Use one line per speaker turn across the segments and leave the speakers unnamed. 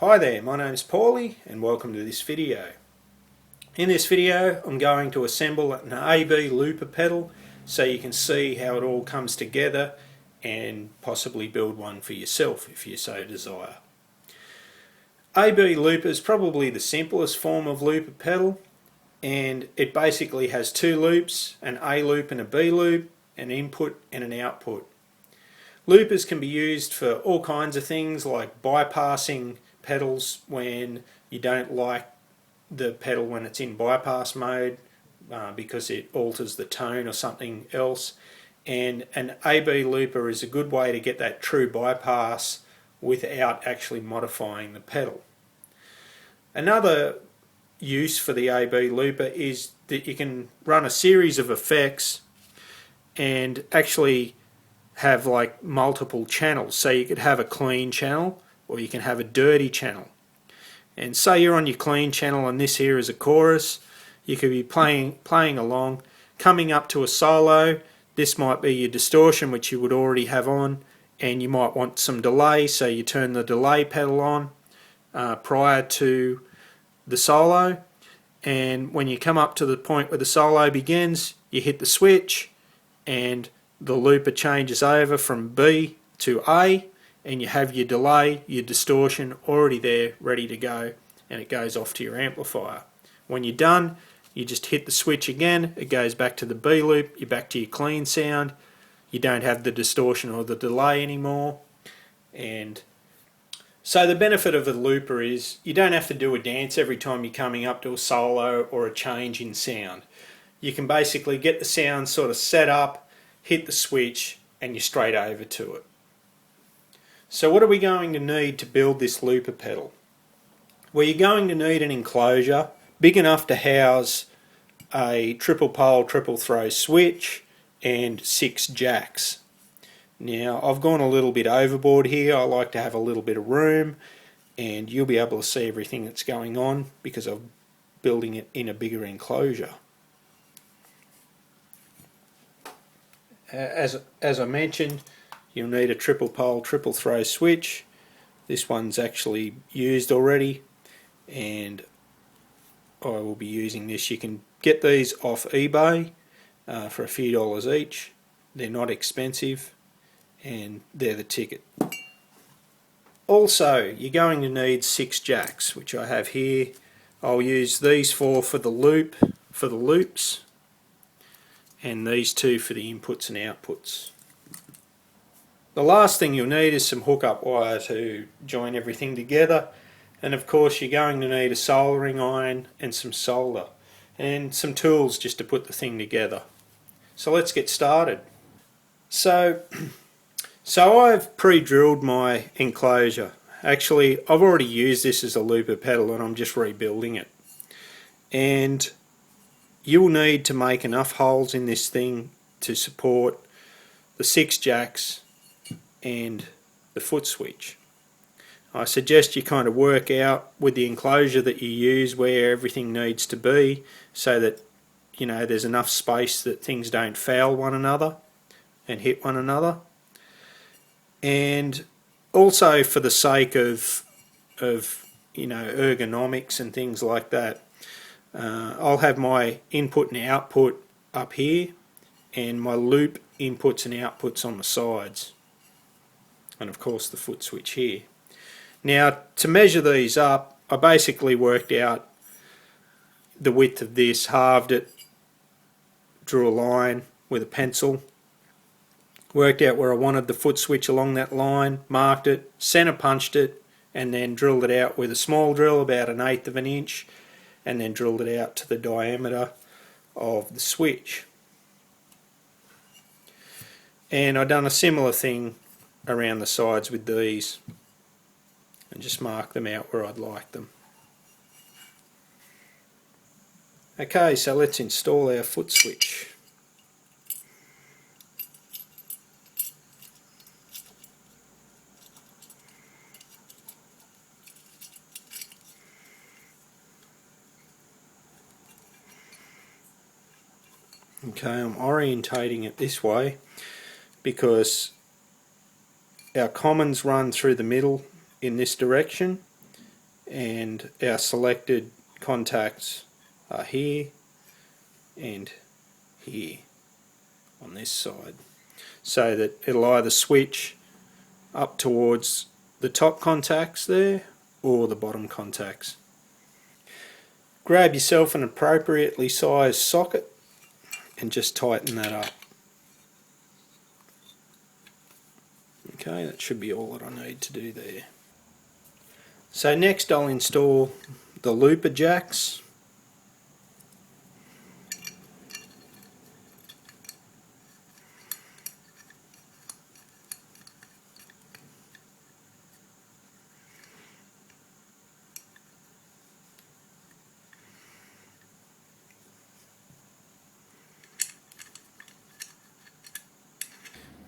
Hi there, my name's Paulie and welcome to this video. In this video I'm going to assemble an AB looper pedal so you can see how it all comes together and possibly build one for yourself if you so desire. AB looper is probably the simplest form of looper pedal, and it basically has two loops, an A loop and a B loop, an input and an output. Loopers can be used for all kinds of things like bypassing pedals when you don't like the pedal when it's in bypass mode because it alters the tone or something else, and an AB looper is a good way to get that true bypass without actually modifying the pedal. Another use for the AB looper is that you can run a series of effects and actually have like multiple channels. So you could have a clean channel or you can have a dirty channel. And say you're on your clean channel and this here is a chorus, you could be playing along, coming up to a solo. This might be your distortion, which you would already have on, and you might want some delay, so you turn the delay pedal on prior to the solo, and when you come up to the point where the solo begins, you hit the switch and the looper changes over from B to A, and you have your delay, your distortion already there ready to go, and it goes off to your amplifier. When you're done, you just hit the switch again, it goes back to the B loop, you're back to your clean sound, you don't have the distortion or the delay anymore. And so the benefit of a looper is you don't have to do a dance every time you're coming up to a solo or a change in sound. You can basically get the sound sort of set up, hit the switch, and you're straight over to it. So what are we going to need to build this looper pedal? Well, you're going to need an enclosure big enough to house a triple pole, triple throw switch and 6 jacks. Now I've gone a little bit overboard here. I like to have a little bit of room, and you'll be able to see everything that's going on because I'm building it in a bigger enclosure. As I mentioned, you'll need a triple pole, triple throw switch. This one's actually used already, and I will be using this. You can get these off eBay for a few dollars each. They're not expensive and they're the ticket. Also, you're going to need 6 jacks, which I have here. I'll use these 4 for the loop, for the loops, and these 2 for the inputs and outputs. The last thing you'll need is some hookup wire to join everything together, and of course you're going to need a soldering iron and some solder and some tools just to put the thing together. So let's get started. So I've pre-drilled my enclosure. Actually, I've already used this as a looper pedal and I'm just rebuilding it. And you'll need to make enough holes in this thing to support the 6 jacks and the foot switch. I suggest you kind of work out with the enclosure that you use where everything needs to be so that there's enough space that things don't foul one another and hit one another. And also for the sake of ergonomics and things like that, I'll have my input and output up here and my loop inputs and outputs on the sides, and of course the foot switch here. Now to measure these up, I basically worked out the width of this, halved it, drew a line with a pencil, worked out where I wanted the foot switch along that line, marked it, center punched it, and then drilled it out with a small drill about 1/8 of an inch, and then drilled it out to the diameter of the switch. And I've done a similar thing around the sides with these and just mark them out where I'd like them. Okay, so let's install our foot switch. Okay, I'm orientating it this way because our commons run through the middle in this direction, and our selected contacts are here and here on this side, so that it'll either switch up towards the top contacts there or the bottom contacts. Grab yourself an appropriately sized socket and just tighten that up. Okay, that should be all that I need to do there. So next I'll install the looper jacks.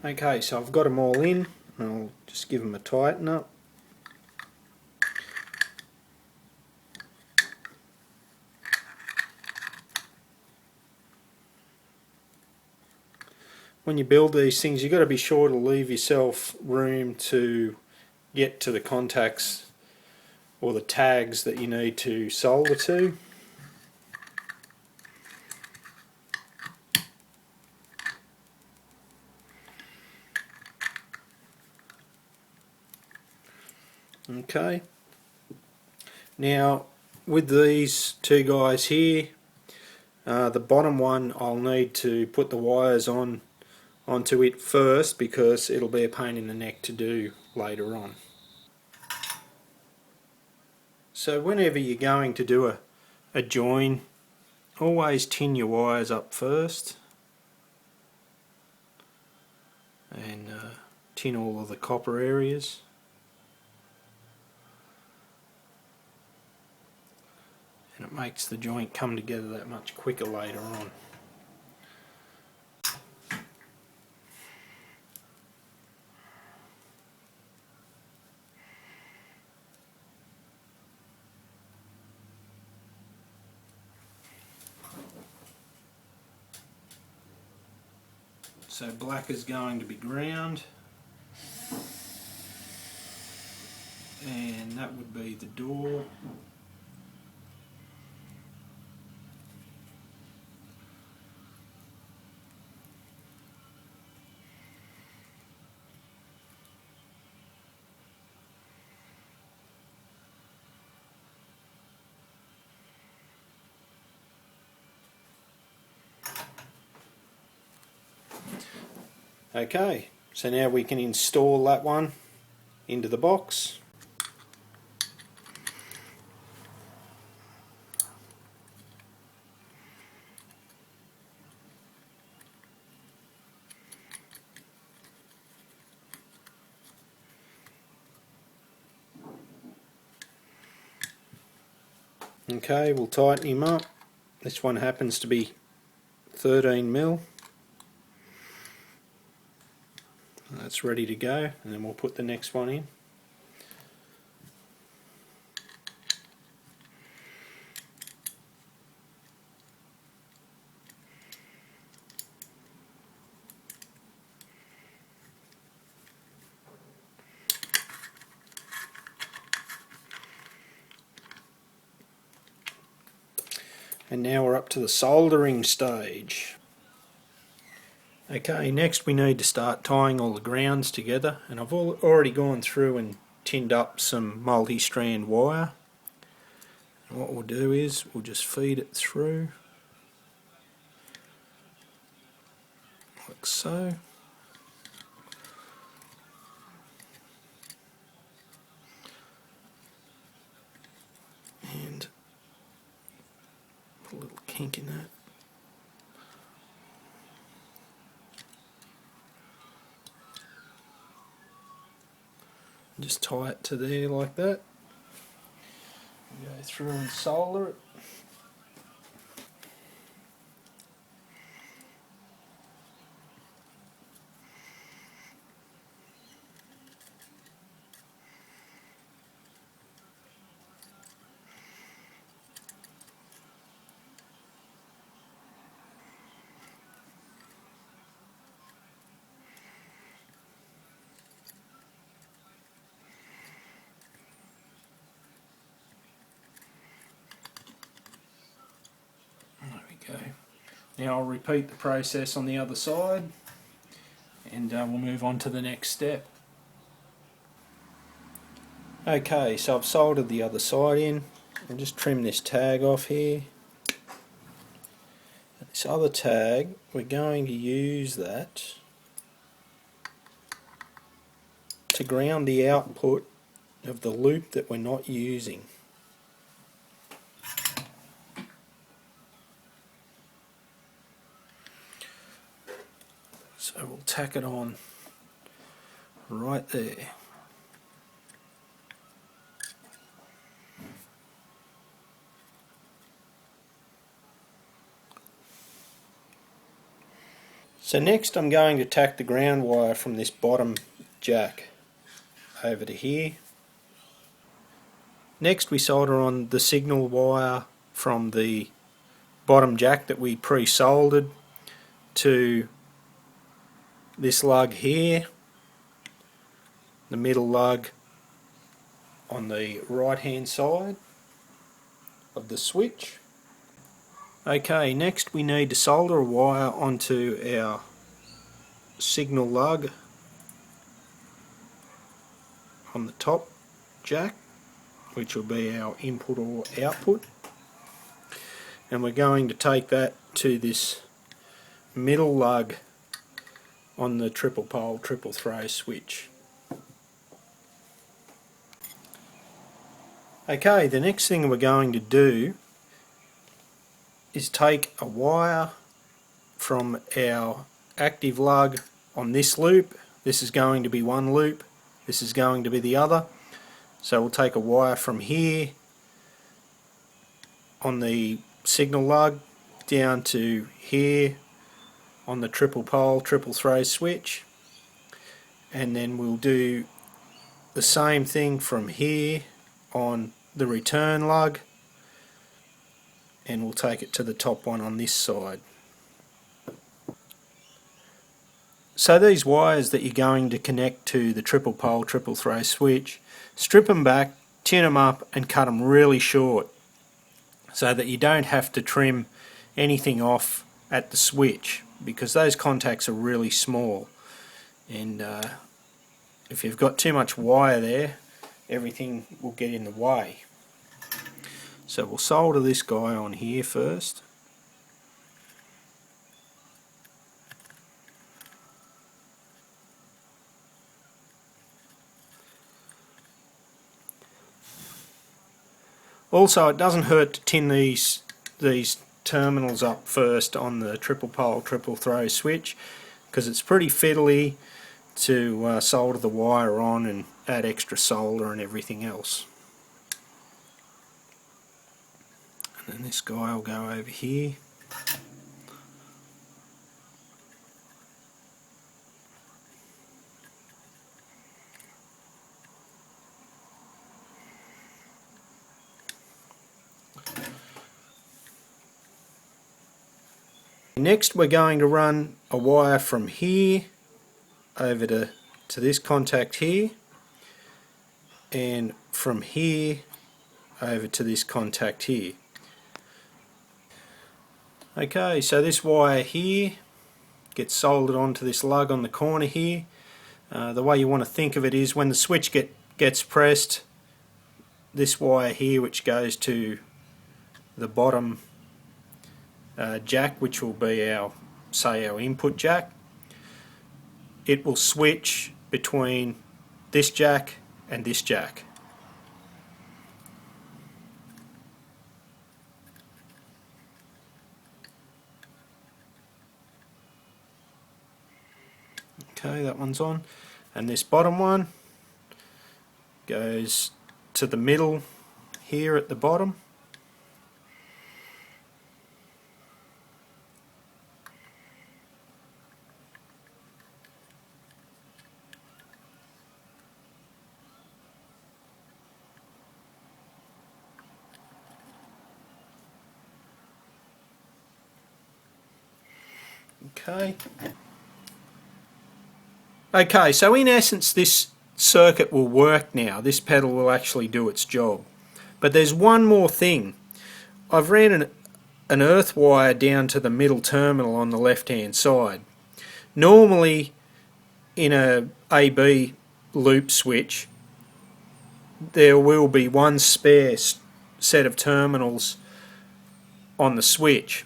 Okay, so I've got them all in. I'll just give them a tighten up. When you build these things, you've got to be sure to leave yourself room to get to the contacts or the tags that you need to solder to. Okay, now with these two guys here, the bottom one I'll need to put the wires onto it first, because it'll be a pain in the neck to do later on. So whenever you're going to do a join, always tin your wires up first, and tin all of the copper areas. And it makes the joint come together that much quicker later on. So black is going to be ground, and that would be the door. Okay, so now we can install that one into the box. Okay, we'll tighten him up. This one happens to be 13mm. That's ready to go, and then we'll put the next one in. And now we're up to the soldering stage. Okay, next we need to start tying all the grounds together, and I've already gone through and tinned up some multi-strand wire. And what we'll do is we'll just feed it through like so. And put a little kink in that. Just tie it to there like that. Go through and solder it. Okay, now I'll repeat the process on the other side, and we'll move on to the next step. Okay, so I've soldered the other side in. I'll just trim this tag off here. This other tag, we're going to use that to ground the output of the loop that we're not using. So we'll tack it on right there. So next I'm going to tack the ground wire from this bottom jack over to here. Next we solder on the signal wire from the bottom jack that we pre-soldered to this lug here, the middle lug on the right hand side of the switch. Okay, next we need to solder a wire onto our signal lug on the top jack, which will be our input or output, and we're going to take that to this middle lug on the triple pole triple throw switch. Okay, the next thing we're going to do is take a wire from our active lug on this loop. This is going to be one loop, this is going to be the other. So we'll take a wire from here on the signal lug down to here on the triple pole triple throw switch, and then we'll do the same thing from here on the return lug, and we'll take it to the top one on this side. So these wires that you're going to connect to the triple pole triple throw switch, strip them back, tin them up and cut them really short so that you don't have to trim anything off at the switch, because those contacts are really small, and if you've got too much wire there, everything will get in the way. So we'll solder this guy on here first. Also, it doesn't hurt to tin these terminals up first on the triple pole triple throw switch, because it's pretty fiddly to solder the wire on and add extra solder and everything else. And then this guy will go over here. Next we're going to run a wire from here over to this contact here, and from here over to this contact here. Okay, so this wire here gets soldered onto this lug on the corner here. The way you want to think of it is, when the switch gets pressed, this wire here, which goes to the bottom jack, which will be our input jack, it will switch between this jack and this jack. Okay, that one's on, and this bottom one goes to the middle here at the bottom. Okay, so in essence this circuit will work now. This pedal will actually do its job. But there's one more thing. I've ran an earth wire down to the middle terminal on the left hand side. Normally in a AB loop switch there will be one spare set of terminals on the switch,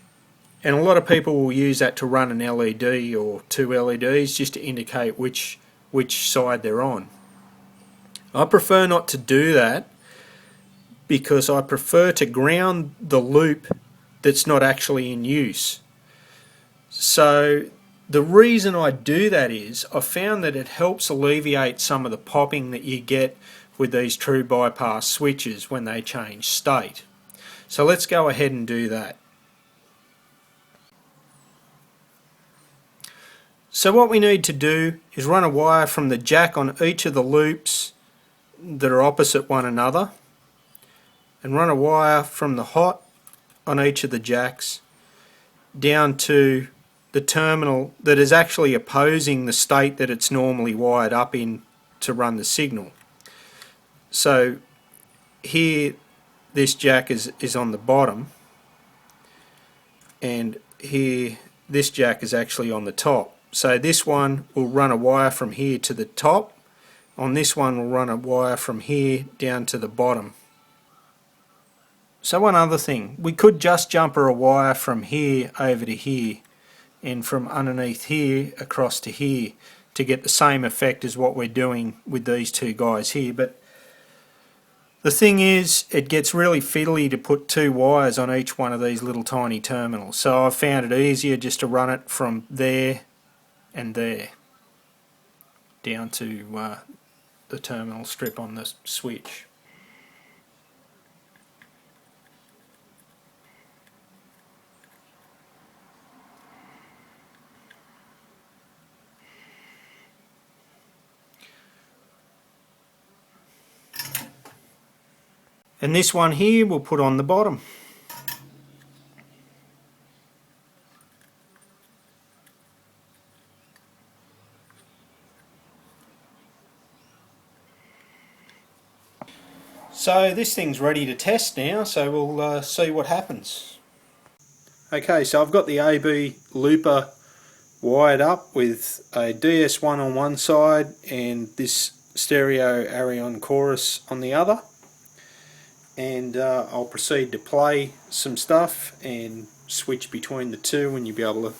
and a lot of people will use that to run an LED or two LEDs just to indicate which side they're on. I prefer not to do that because I prefer to ground the loop that's not actually in use. So the reason I do that is I found that it helps alleviate some of the popping that you get with these true bypass switches when they change state. So let's go ahead and do that. So what we need to do is run a wire from the jack on each of the loops that are opposite one another, and run a wire from the hot on each of the jacks down to the terminal that is actually opposing the state that it's normally wired up in to run the signal. So here this jack is on the bottom, and here this jack is actually on the top. So this one will run a wire from here to the top. On this one we'll run a wire from here down to the bottom. So one other thing, we could just jumper a wire from here over to here and from underneath here across to here to get the same effect as what we're doing with these two guys here, but the thing is it gets really fiddly to put two wires on each one of these little tiny terminals, so I've found it easier just to run it from there and there down to the terminal strip on the switch. And this one here we'll put on the bottom. So this thing's ready to test now, so we'll see what happens. Okay, so I've got the AB looper wired up with a DS1 on one side and this stereo Arion chorus on the other, and I'll proceed to play some stuff and switch between the two, and you'll be able to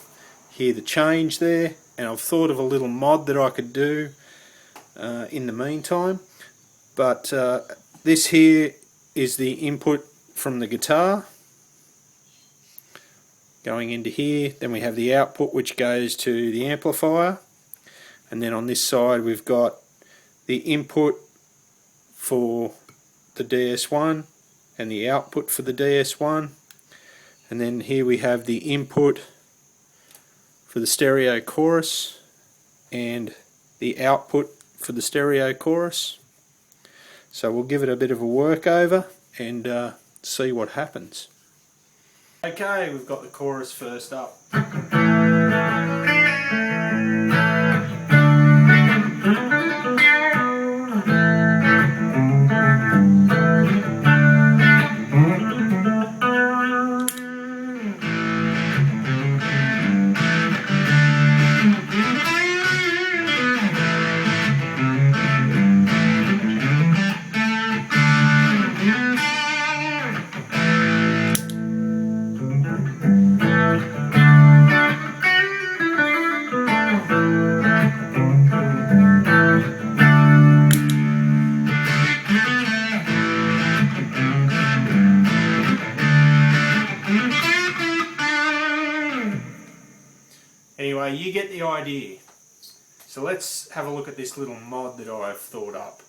hear the change there. And I've thought of a little mod that I could do in the meantime, but this here is the input from the guitar going into here. Then we have the output which goes to the amplifier, and then on this side we've got the input for the DS1 and the output for the DS1, and then here we have the input for the stereo chorus and the output for the stereo chorus. So we'll give it a bit of a work over and see what happens. Okay, we've got the chorus first up. Anyway, you get the idea. So let's have a look at this little mod that I've thought up.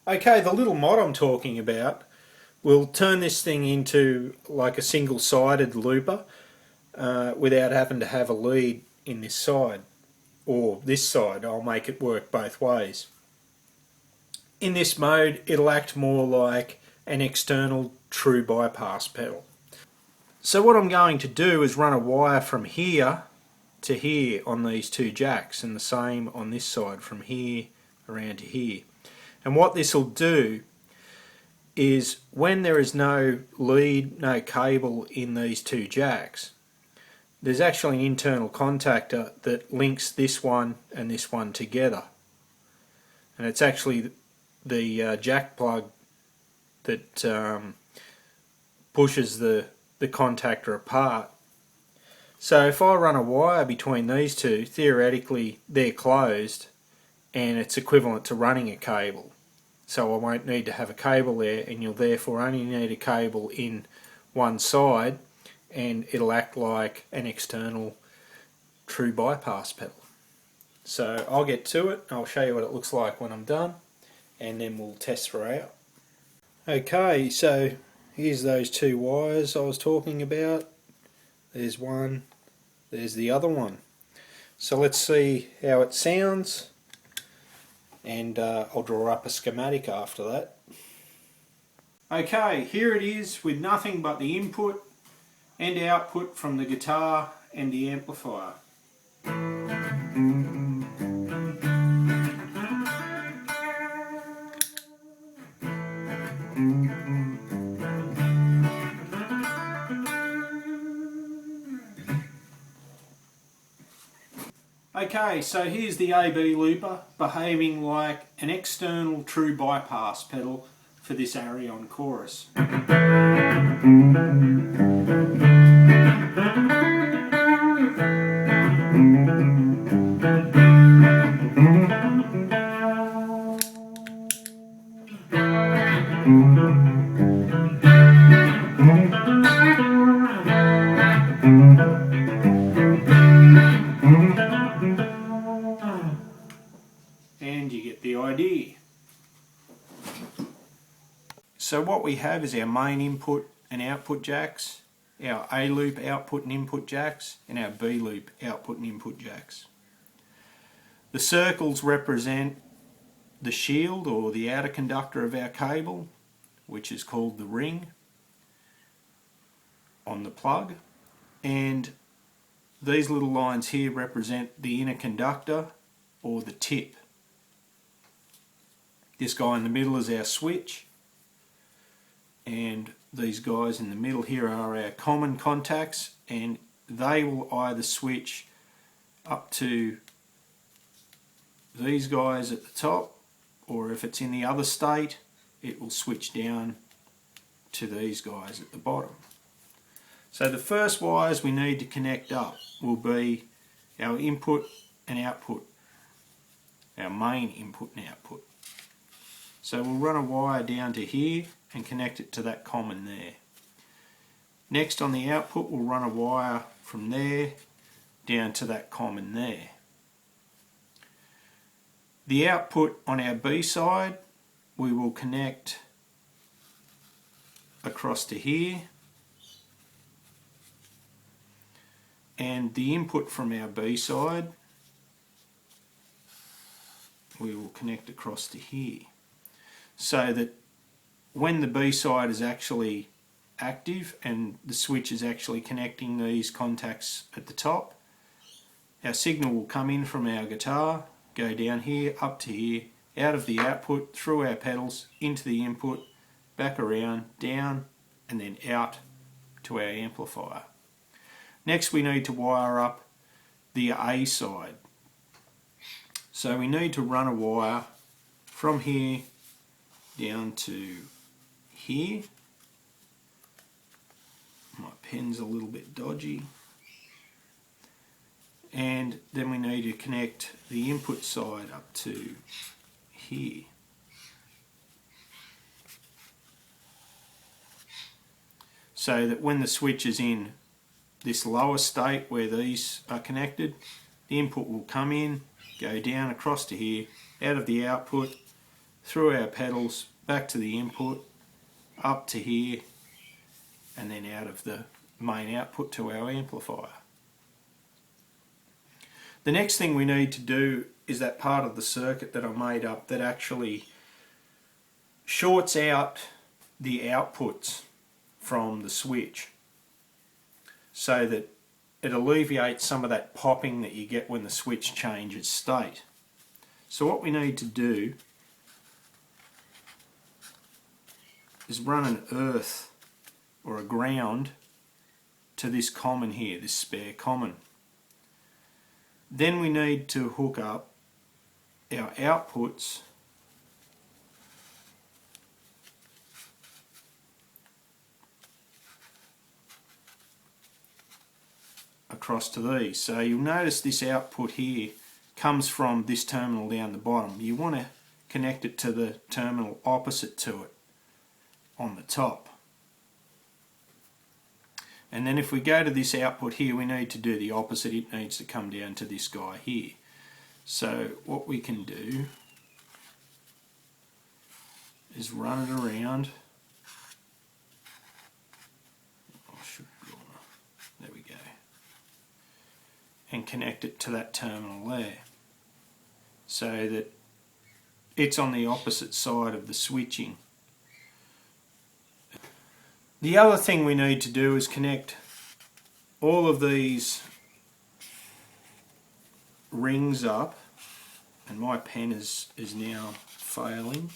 Okay, the little mod I'm talking about will turn this thing into like a single-sided looper without having to have a lead in this side or this side. I'll make it work both ways. In this mode it'll act more like an external true bypass pedal. So what I'm going to do is run a wire from here to here on these two jacks, and the same on this side from here around to here. And what this will do is when there is no lead, no cable in these two jacks, there's actually an internal contactor that links this one and this one together. And it's actually the jack plug that pushes the contactor apart. So if I run a wire between these two, theoretically they're closed and it's equivalent to running a cable. So I won't need to have a cable there, and you'll therefore only need a cable in one side, and it'll act like an external true bypass pedal. So I'll get to it, I'll show you what it looks like when I'm done, and then we'll test her out. Okay, so here's those two wires I was talking about. There's one, there's the other one. So let's see how it sounds, and I'll draw up a schematic after that. Okay, here it is with nothing but the input and output from the guitar and the amplifier. Okay, so here's the AB looper behaving like an external true bypass pedal for this Arion chorus. And you get the idea. So what we have is our main input and output jacks, our A loop output and input jacks, and our B loop output and input jacks. The circles represent the shield or the outer conductor of our cable, which is called the ring on the plug, and these little lines here represent the inner conductor or the tip. This guy in the middle is our switch, and these guys in the middle here are our common contacts, and they will either switch up to these guys at the top, or if it's in the other state it will switch down to these guys at the bottom. So the first wires we need to connect up will be our input and output, our main input and output. So we'll run a wire down to here and connect it to that common there. Next on the output we'll run a wire from there down to that common there. The output on our B side we will connect across to here, and the input from our B side we will connect across to here, so that when the B side is actually active and the switch is actually connecting these contacts at the top, our signal will come in from our guitar, go down here, up to here, out of the output, through our pedals, into the input, back around, down, and then out to our amplifier. Next we need to wire up the A side. So we need to run a wire from here down to here. My pen's a little bit dodgy. And then we need to connect the input side up to here. So that when the switch is in this lower state where these are connected, the input will come in, go down across to here, out of the output, through our pedals, back to the input, up to here, and then out of the main output to our amplifier. The next thing we need to do is that part of the circuit that I made up that actually shorts out the outputs from the switch, so that it alleviates some of that popping that you get when the switch changes state. So what we need to do is run an earth or a ground to this common here, this spare common. Then we need to hook up our outputs across to these. So you'll notice this output here comes from this terminal down the bottom. You want to connect it to the terminal opposite to it on the top. And then if we go to this output here, we need to do the opposite. It needs to come down to this guy here. So what we can do is run it around. There we go. And connect it to that terminal there, so that it's on the opposite side of the switching. The other thing we need to do is connect all of these rings up, and my pen is now failing.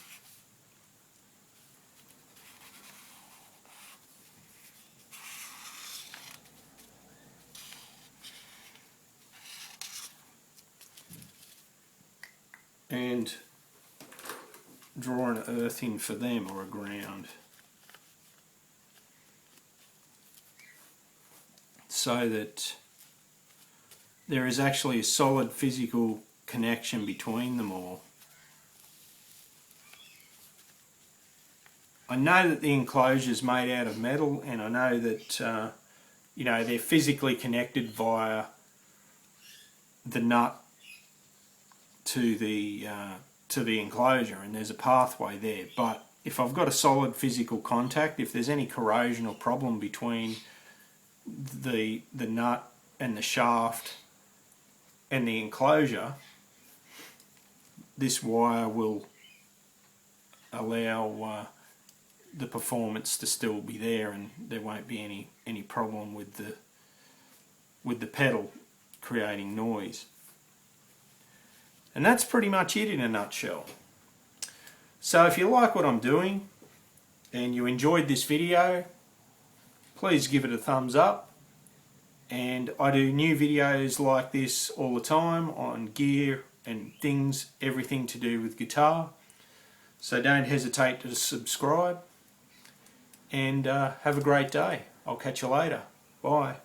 And draw an earth in for them, or a ground, so that there is actually a solid physical connection between them all. I know that the enclosure is made out of metal, and I know that you know, they're physically connected via the nut to the enclosure, and there's a pathway there. But if I've got a solid physical contact, if there's any corrosion or problem between the nut and the shaft and the enclosure, this wire will allow the performance to still be there, and there won't be any problem with the pedal creating noise. And that's pretty much it in a nutshell. So if you like what I'm doing and you enjoyed this video, please give it a thumbs up. And I do new videos like this all the time on gear and things, everything to do with guitar. So don't hesitate to subscribe, and have a great day. I'll catch you later. Bye.